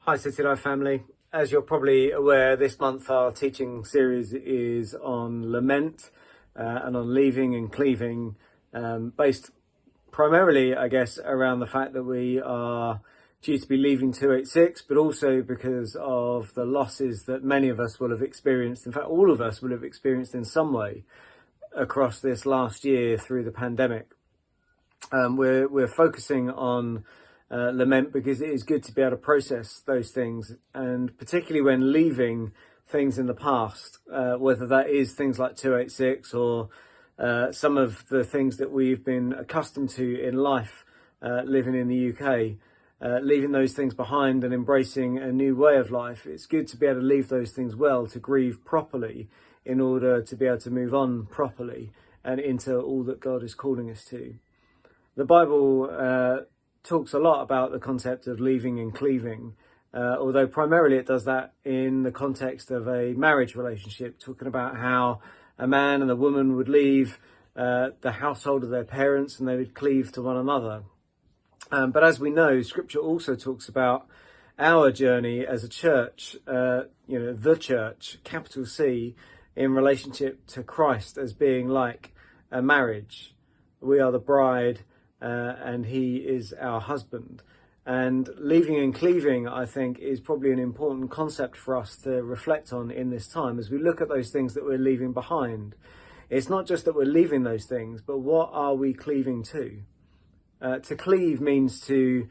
Hi City Life family. As you're probably aware, this month our teaching series is on lament and on leaving and cleaving, based primarily, I guess, around the fact that we are due to be leaving 286, but also because of the losses that many of us will have experienced. In fact, all of us will have experienced in some way across this last year through the pandemic. We're focusing on lament because it is good to be able to process those things, and particularly when leaving things in the past, whether that is things like 286 or some of the things that we've been accustomed to in life, living in the UK, leaving those things behind and embracing a new way of life. It's good to be able to leave those things well, to grieve properly in order to be able to move on properly and into all that God is calling us to. The Bible talks a lot about the concept of leaving and cleaving, although primarily it does that in the context of a marriage relationship, talking about how a man and a woman would leave the household of their parents and they would cleave to one another. But as we know, Scripture also talks about our journey as a church, the church, capital C, in relationship to Christ as being like a marriage. We are the bride, and he is our husband. And leaving and cleaving, I think, is probably an important concept for us to reflect on in this time as we look at those things that we're leaving behind. It's not just that we're leaving those things, but what are we cleaving to? To cleave means to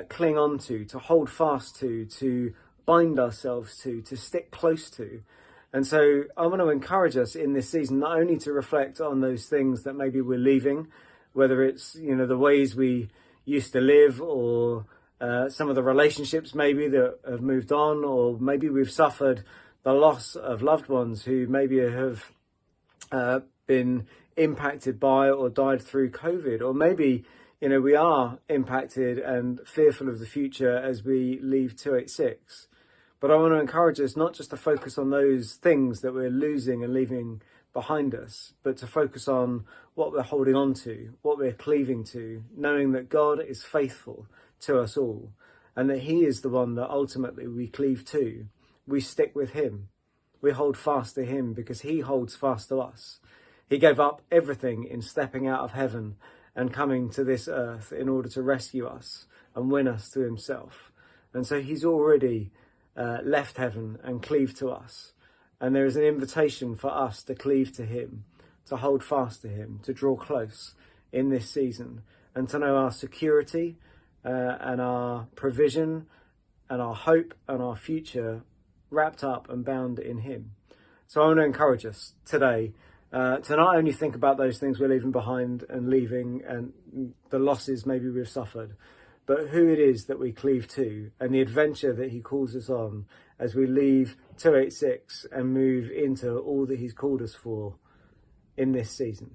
cling on to hold fast to bind ourselves to stick close to. And so I want to encourage us in this season not only to reflect on those things that maybe we're leaving, whether it's, the ways we used to live, or some of the relationships maybe that have moved on, or maybe we've suffered the loss of loved ones who maybe have been impacted by or died through COVID, or maybe, we are impacted and fearful of the future as we leave 286. But I want to encourage us not just to focus on those things that we're losing and leaving behind us, but to focus on what we're holding on to, what we're cleaving to, knowing that God is faithful to us all, and that he is the one that ultimately we cleave to. We stick with him. We hold fast to him because he holds fast to us. He gave up everything in stepping out of heaven and coming to this earth in order to rescue us and win us to himself. And so he's already left heaven and cleaved to us. And there is an invitation for us to cleave to him, to hold fast to him, to draw close in this season, and to know our security and our provision and our hope and our future wrapped up and bound in him. So I want to encourage us today to not only think about those things we're leaving behind and leaving and the losses maybe we've suffered, but who it is that we cleave to and the adventure that he calls us on as we leave 286 and move into all that he's called us for in this season.